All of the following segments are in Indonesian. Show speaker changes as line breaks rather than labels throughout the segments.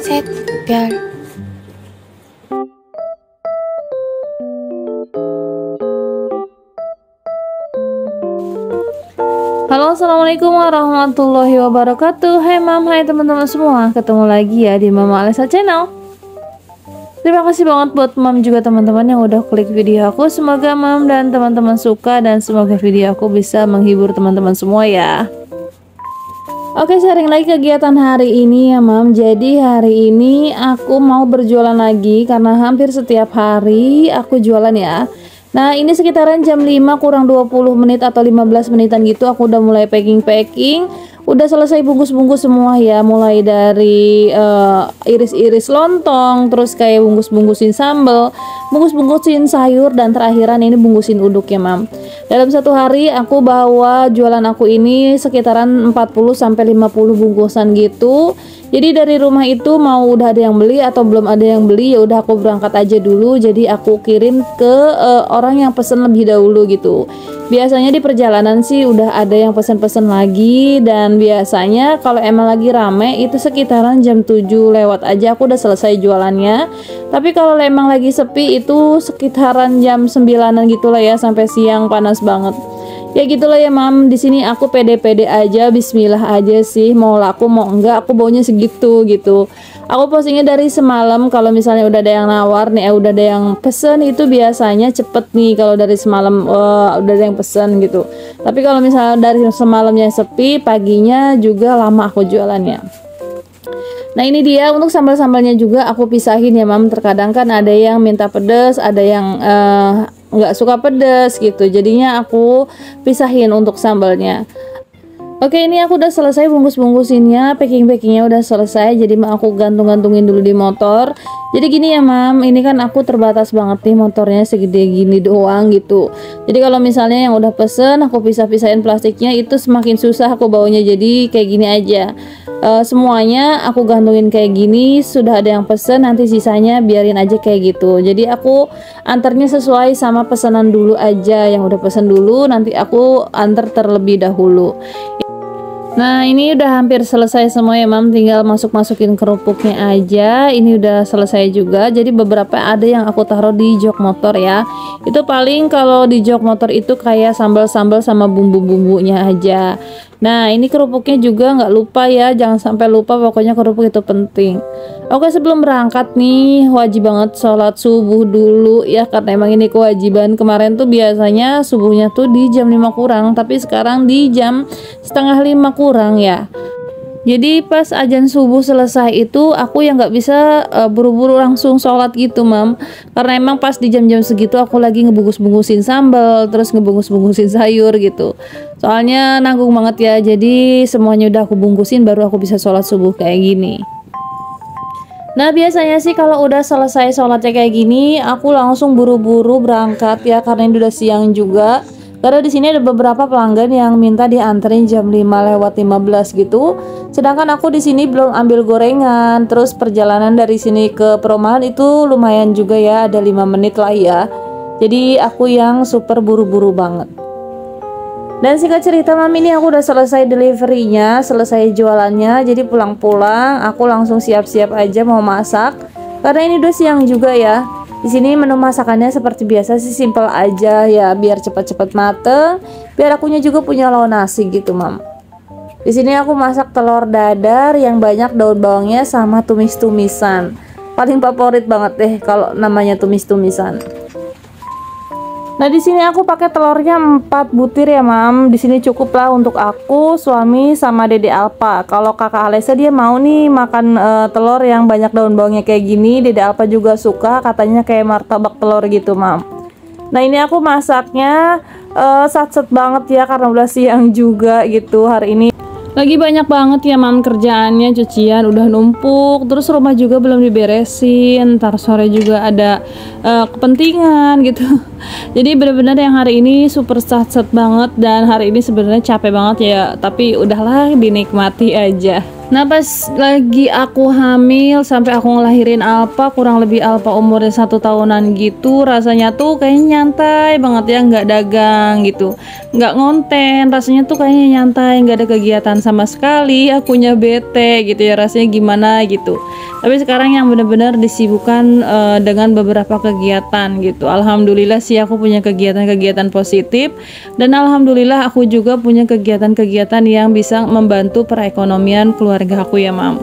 샛별. Halo, assalamualaikum warahmatullahi wabarakatuh. Hai mam, hai teman-teman semua. Ketemu lagi ya di Mama Alesa Channel. Terima kasih banget buat mam juga teman-teman yang udah klik video aku. Semoga mam dan teman-teman suka dan semoga video aku bisa menghibur teman-teman semua ya. Oke, sharing lagi kegiatan hari ini ya mam. Jadi hari ini aku mau berjualan lagi karena hampir setiap hari aku jualan ya. Nah ini sekitaran jam 5 kurang 20 menit atau 15 menitan gitu aku udah mulai packing. Udah selesai bungkus-bungkus semua ya. Mulai dari iris-iris lontong, terus kayak bungkus-bungkusin sambal, bungkus-bungkusin sayur, dan terakhiran ini bungkusin uduk ya mam. Dalam satu hari aku bawa jualan aku ini sekitaran 40-50 bungkusan gitu. Jadi dari rumah itu mau udah ada yang beli atau belum ada yang beli, ya udah aku berangkat aja dulu. Jadi aku kirim ke orang yang pesen lebih dahulu gitu. Biasanya di perjalanan sih udah ada yang pesen-pesen lagi, dan biasanya kalau emang lagi rame itu sekitaran jam 7 lewat aja aku udah selesai jualannya. Tapi kalau emang lagi sepi itu sekitaran jam 9-an gitulah ya, sampai siang panas banget. Ya gitulah ya mam, di sini aku pede-pede aja, bismillah aja sih, mau laku mau enggak aku baunya segitu gitu. Aku postingnya dari semalam, kalau misalnya udah ada yang nawar nih, udah ada yang pesen itu biasanya cepet nih kalau dari semalam udah ada yang pesen gitu. Tapi kalau misalnya dari semalamnya sepi, paginya juga lama aku jualannya. Nah ini dia untuk sambal-sambalnya juga aku pisahin ya mam. Terkadang kan ada yang minta pedas, ada yang nggak suka pedas gitu, jadinya aku pisahin untuk sambalnya. Oke, ini aku udah selesai bungkus-bungkusinnya, packing-packingnya udah selesai. Jadi aku gantung-gantungin dulu di motor. Jadi gini ya mam, ini kan aku terbatas banget nih motornya, segede gini doang gitu. Jadi kalau misalnya yang udah pesen aku pisah-pisahin plastiknya, itu semakin susah aku bawanya. Jadi kayak gini aja, semuanya aku gantungin kayak gini. Sudah ada yang pesen, nanti sisanya biarin aja kayak gitu. Jadi aku antarnya sesuai sama pesanan dulu aja, yang udah pesen dulu nanti aku antar terlebih dahulu. Nah ini udah hampir selesai semua ya mam, tinggal masukin kerupuknya aja. Ini udah selesai juga. Jadi beberapa ada yang aku taruh di jok motor ya. Itu paling kalau di jok motor itu kayak sambal-sambal sama bumbu-bumbunya aja. Nah ini kerupuknya juga nggak lupa ya, jangan sampai lupa, pokoknya kerupuk itu penting. Oke, sebelum berangkat nih wajib banget sholat subuh dulu ya, karena emang ini kewajiban. Kemarin tuh biasanya subuhnya tuh di jam 5 kurang, tapi sekarang di jam setengah 5 kurang ya. Jadi pas azan subuh selesai itu aku yang nggak bisa buru-buru langsung sholat gitu mam, karena emang pas di jam-jam segitu aku lagi ngebungkus-bungkusin sambal, terus ngebungkus-bungkusin sayur gitu. Soalnya nanggung banget ya, jadi semuanya udah aku bungkusin baru aku bisa sholat subuh kayak gini. Nah biasanya sih kalau udah selesai sholatnya kayak gini aku langsung buru-buru berangkat ya, karena ini udah siang juga. Karena di sini ada beberapa pelanggan yang minta dianterin jam 5:15 gitu. Sedangkan aku di sini belum ambil gorengan. Terus perjalanan dari sini ke perumahan itu lumayan juga ya, ada 5 menit lah ya. Jadi aku yang super buru-buru banget. Dan singkat cerita mam, ini aku udah selesai deliverynya, selesai jualannya. Jadi pulang-pulang aku langsung siap-siap aja mau masak, karena ini udah siang juga ya. Di sini menu masakannya seperti biasa sih, simple aja ya, biar cepat-cepat mateng, biar akunya juga punya lauk nasi gitu mam. Di sini aku masak telur dadar yang banyak daun bawangnya sama tumis-tumisan. Paling favorit banget deh kalau namanya tumis-tumisan. Nah di sini aku pakai telurnya 4 butir ya mam. Di sini cukup lah untuk aku, suami, sama Dede Alpa. Kalau kakak Alesa dia mau nih makan telur yang banyak daun bawangnya kayak gini. Dede Alpa juga suka, katanya kayak martabak telur gitu mam. Nah ini aku masaknya satset banget ya, karena udah siang juga gitu hari ini. Lagi banyak banget ya mam kerjaannya, cucian udah numpuk, terus rumah juga belum diberesin, ntar sore juga ada kepentingan gitu. Jadi bener-bener yang hari ini super satset banget, dan hari ini sebenarnya capek banget ya, tapi udahlah dinikmati aja. Nah pas lagi aku hamil sampai aku ngelahirin Alpa, kurang lebih Alpa umurnya 1 tahunan gitu, rasanya tuh kayaknya nyantai banget ya, nggak dagang gitu, nggak ngonten, rasanya tuh kayaknya nyantai, nggak ada kegiatan sama sekali, akunya bete gitu ya, rasanya gimana gitu. Tapi sekarang yang benar-benar disibukkan dengan beberapa kegiatan gitu. Alhamdulillah sih aku punya kegiatan-kegiatan positif, dan alhamdulillah aku juga punya kegiatan-kegiatan yang bisa membantu perekonomian keluarga aku ya mam.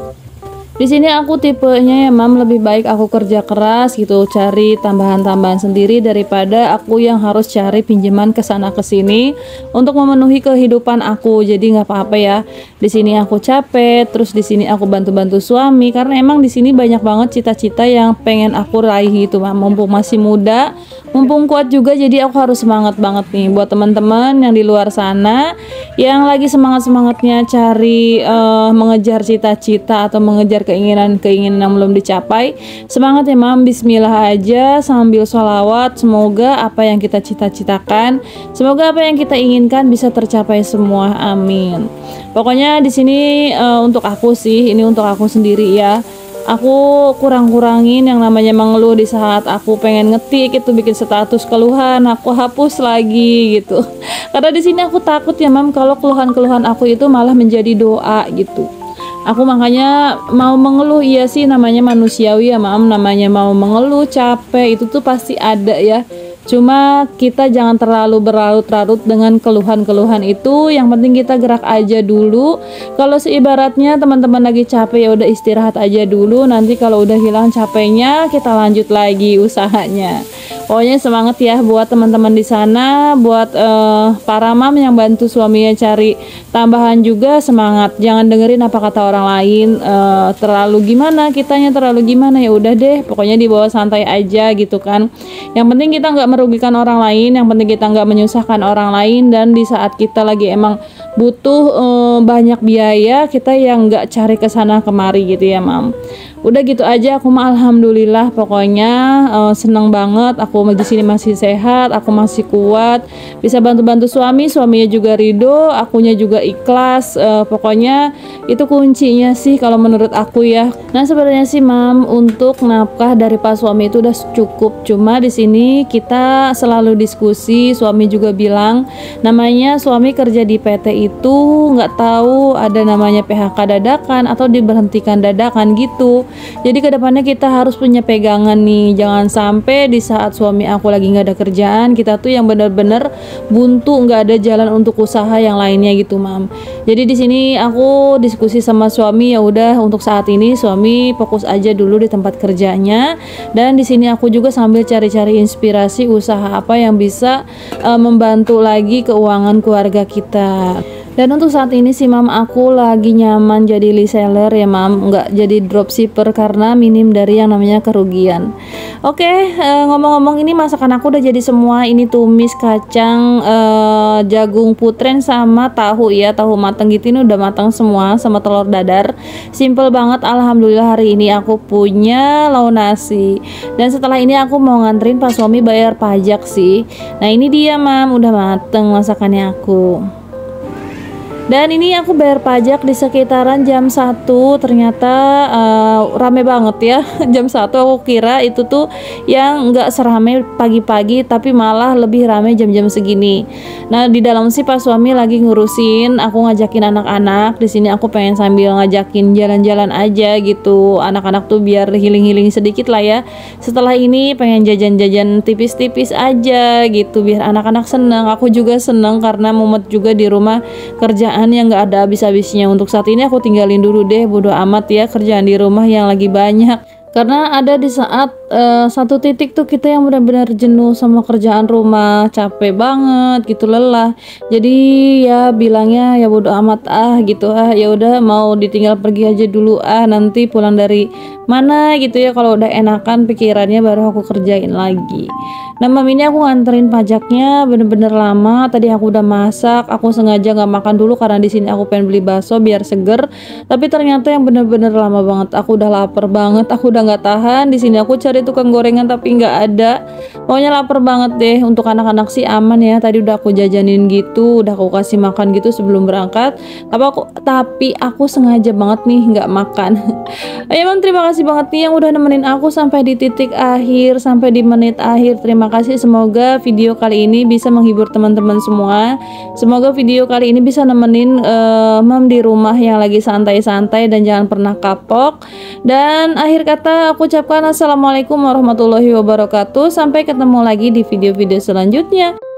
Di sini aku tipenya ya mam, lebih baik aku kerja keras gitu, cari tambahan-tambahan sendiri daripada aku yang harus cari pinjaman ke sana ke sini untuk memenuhi kehidupan aku. Jadi nggak apa-apa ya. Di sini aku capek, terus di sini aku bantu-bantu suami karena emang di sini banyak banget cita-cita yang pengen aku raih gitu mam. Mumpung masih muda, mumpung kuat juga, jadi aku harus semangat banget nih buat teman-teman yang di luar sana yang lagi semangat-semangatnya cari mengejar cita-cita atau mengejar keinginan-keinginan yang belum dicapai. Semangat ya mam, bismillah aja sambil sholawat, semoga apa yang kita cita-citakan, semoga apa yang kita inginkan bisa tercapai semua, amin. Pokoknya di sini untuk aku sih, ini untuk aku sendiri ya, aku kurang-kurangin yang namanya mengeluh. Di saat aku pengen ngetik itu bikin status keluhan, aku hapus lagi gitu. Karena di sini aku takut ya mam, kalau keluhan-keluhan aku itu malah menjadi doa gitu. Aku makanya mau mengeluh, iya sih namanya manusiawi ya mam, namanya mau mengeluh, capek itu tuh pasti ada ya. Cuma kita jangan terlalu berlarut-larut dengan keluhan-keluhan itu. Yang penting kita gerak aja dulu. Kalau seibaratnya teman-teman lagi capek ya udah istirahat aja dulu. Nanti kalau udah hilang capeknya kita lanjut lagi usahanya. Pokoknya semangat ya buat teman-teman di sana, buat para mam yang bantu suaminya cari tambahan juga, semangat. Jangan dengerin apa kata orang lain, terlalu gimana kitanya, terlalu gimana, ya udah deh. Pokoknya dibawa santai aja gitu kan. Yang penting kita nggak merugikan orang lain, yang penting kita nggak menyusahkan orang lain, dan di saat kita lagi emang butuh banyak biaya, kita yang nggak cari kesana kemari gitu ya mam. Udah gitu aja, aku mah alhamdulillah pokoknya seneng banget aku di sini masih sehat, aku masih kuat, bisa bantu-bantu suaminya juga ridho, akunya juga ikhlas. Pokoknya itu kuncinya sih kalau menurut aku ya. Nah sebenarnya sih mam, untuk nafkah dari pas suami itu udah cukup, cuma di sini kita selalu diskusi, suami juga bilang namanya suami kerja di PT itu nggak tahu ada namanya PHK dadakan atau diberhentikan dadakan gitu. Jadi kedepannya kita harus punya pegangan nih, jangan sampai di saat suami aku lagi nggak ada kerjaan, kita tuh yang bener-bener buntu, nggak ada jalan untuk usaha yang lainnya gitu mam. Jadi di sini aku diskusi sama suami, ya udah untuk saat ini suami fokus aja dulu di tempat kerjanya, dan di sini aku juga sambil cari-cari inspirasi usaha apa yang bisa membantu lagi keuangan keluarga kita. Dan untuk saat ini sih mam, aku lagi nyaman jadi reseller ya mam, nggak jadi dropshipper karena minim dari yang namanya kerugian. Oke, ngomong-ngomong ini masakan aku udah jadi semua. Ini tumis kacang, jagung putren sama tahu ya, tahu mateng gitu, ini udah matang semua, sama telur dadar. Simple banget, alhamdulillah hari ini aku punya lauk nasi. Dan setelah ini aku mau nganterin pas suami bayar pajak sih. Nah ini dia mam, udah mateng masakannya aku. Dan ini aku bayar pajak di sekitaran jam 1, ternyata rame banget ya. Jam 1 aku kira itu tuh yang nggak serame pagi-pagi, tapi malah lebih rame jam-jam segini. Nah di dalam sih pas suami lagi ngurusin, aku ngajakin anak-anak. Di sini aku pengen sambil ngajakin jalan-jalan aja gitu, anak-anak tuh biar healing-healing sedikit lah ya. Setelah ini pengen jajan-jajan tipis-tipis aja gitu, biar anak-anak seneng, aku juga seneng karena mumet juga di rumah, kerjaan yang nggak ada habis-habisnya. Untuk saat ini aku tinggalin dulu deh, bodo amat ya kerjaan di rumah yang lagi banyak. Karena ada di saat satu titik tuh kita yang benar-benar jenuh sama kerjaan rumah, capek banget gitu, lelah. Jadi ya bilangnya ya bodo amat gitu ya udah mau ditinggal pergi aja dulu nanti pulang dari mana gitu ya, kalau udah enakan pikirannya baru aku kerjain lagi. Nah mam, ini aku nganterin pajaknya bener-bener lama. Tadi aku udah masak, aku sengaja nggak makan dulu karena di sini aku pengen beli bakso biar seger. Tapi ternyata yang bener-bener lama banget. Aku udah lapar banget, aku udah nggak tahan. Di sini aku cari cari tukang gorengan tapi nggak ada. Pokoknya lapar banget deh. Untuk anak-anak sih aman ya, tadi udah aku jajanin gitu, udah aku kasih makan gitu sebelum berangkat. Tapi aku sengaja banget nih nggak makan. Ya Mam, terima kasih banget nih yang udah nemenin aku sampai di titik akhir, sampai di menit akhir. Terima kasih, semoga video kali ini bisa menghibur teman-teman semua. Semoga video kali ini bisa nemenin Mam di rumah yang lagi santai-santai dan jangan pernah kapok. Dan akhir kata aku ucapkan assalamualaikum warahmatullahi wabarakatuh. Sampai ketemu lagi di video-video selanjutnya.